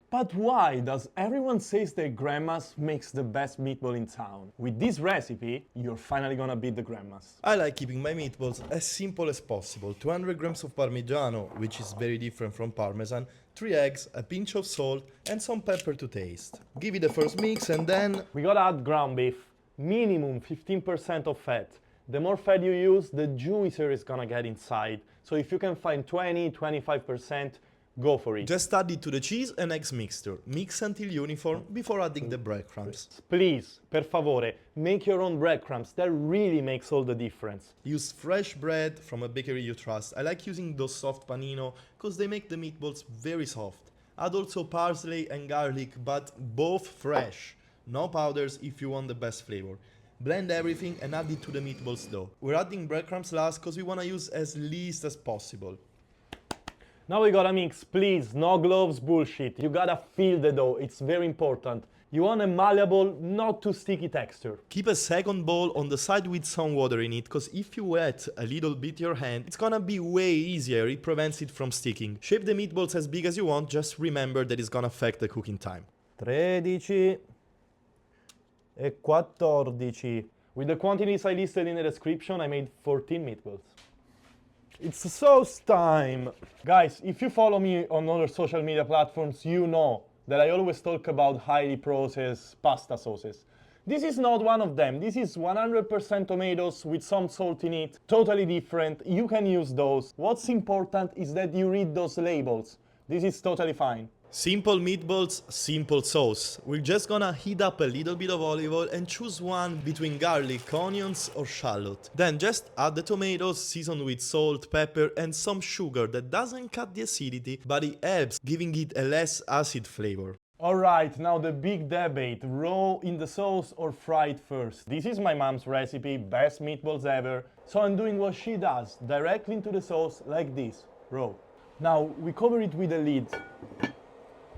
But why does everyone says their grandma's makes the best meatball in town? With this recipe, you're finally gonna beat the grandmas. I like keeping my meatballs as simple as possible. 200 grams of Parmigiano, which is very different from Parmesan, 3 eggs, a pinch of salt, and some pepper to taste. Give it a first mix and then... We gotta add ground beef, minimum 15% of fat. The more fat you use, the juicier it's gonna get inside. So if you can find 20-25%, go for it. Just add it to the cheese and eggs mixture. Mix until uniform before adding the breadcrumbs. Please, per favore, make your own breadcrumbs. That really makes all the difference. Use fresh bread from a bakery you trust. I like using those soft panino because they make the meatballs very soft. Add also parsley and garlic, but both fresh. No powders if you want the best flavor. Blend everything and add it to the meatballs dough. We're adding breadcrumbs last because we want to use as least as possible. Now we gotta mix, please, no gloves bullshit. You gotta feel the dough, it's very important. You want a malleable, not too sticky texture. Keep a second bowl on the side with some water in it, because if you wet a little bit your hand, it's gonna be way easier, it prevents it from sticking. Shape the meatballs as big as you want, just remember that it's gonna affect the cooking time. 13 e 14. With the quantities I listed in the description, I made 14 meatballs. It's sauce time! Guys, if you follow me on other social media platforms, you know that I always talk about highly processed pasta sauces. This is not one of them. This is 100% tomatoes with some salt in it. Totally different. You can use those. What's important is that you read those labels. This is totally fine. Simple meatballs, simple sauce. We're just gonna heat up a little bit of olive oil and choose one between garlic, onions or shallot. Then just add the tomatoes, seasoned with salt, pepper and some sugar that doesn't cut the acidity, but it helps giving it a less acid flavor. Alright, now the big debate, raw in the sauce or fried first. This is my mom's recipe, best meatballs ever, so I'm doing what she does, directly into the sauce like this, raw. Now we cover it with a lid.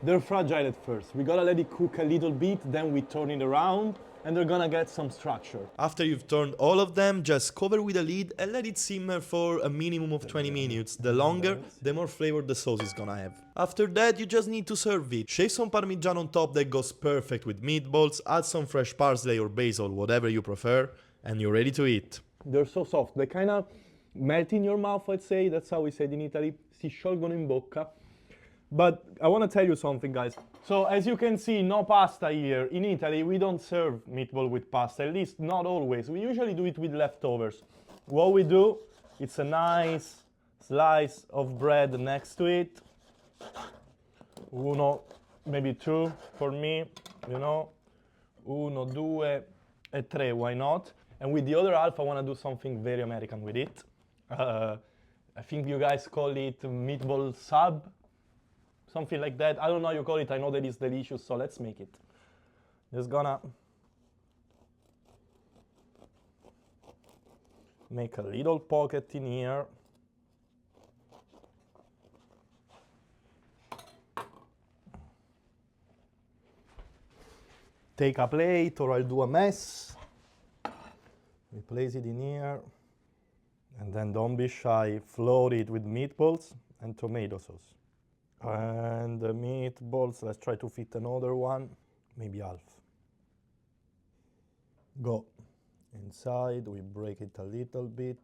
They're fragile at first. We gotta let it cook a little bit, then we turn it around and they're gonna get some structure. After you've turned all of them, just cover with a lid and let it simmer for a minimum of 20 minutes. The longer, the more flavor the sauce is gonna have. After that, you just need to serve it. Shave some Parmigiano on top that goes perfect with meatballs, add some fresh parsley or basil, whatever you prefer, and you're ready to eat. They're so soft, they kinda melt in your mouth, I'd say. That's how we say it in Italy. Si sciolgono in bocca. But I want to tell you something, guys. So as you can see, no pasta here. In Italy, we don't serve meatball with pasta, at least not always. We usually do it with leftovers. What we do, it's a nice slice of bread next to it. Uno, maybe two for me, you know. Uno, due, e tre, why not? And with the other half, I want to do something very American with it. I think you guys call it meatball sub. Something like that. I don't know how you call it. I know that it's delicious, so let's make it. Just gonna make a little pocket in here. Take a plate, or I'll do a mess. We place it in here. And then don't be shy. Float it with meatballs and tomato sauce. And the meatballs, let's try to fit another one, maybe half. Go inside, we break it a little bit.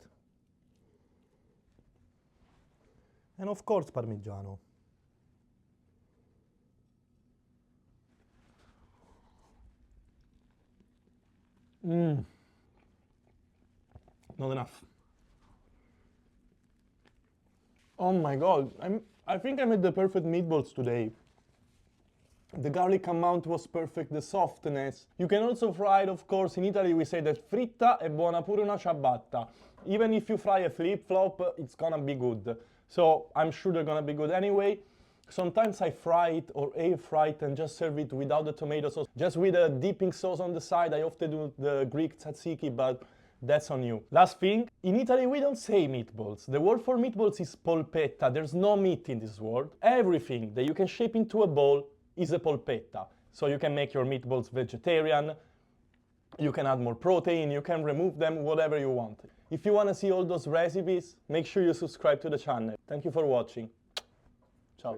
And of course Parmigiano. Not enough. Oh my god, I think I made the perfect meatballs today. The garlic amount was perfect, the softness. You can also fry it, of course. In Italy we say that fritta è buona pure una ciabatta. Even if you fry a flip-flop, it's gonna be good. So I'm sure they're gonna be good anyway. Sometimes I fry it or air fry it and just serve it without the tomato sauce. Just with a dipping sauce on the side. I often do the Greek tzatziki, but that's on you. Last thing, in Italy we don't say meatballs. The word for meatballs is polpetta. There's no meat in this word. Everything that you can shape into a ball is a polpetta. So you can make your meatballs vegetarian, you can add more protein, you can remove them, whatever you want. If you want to see all those recipes, make sure you subscribe to the channel. Thank you for watching. Ciao.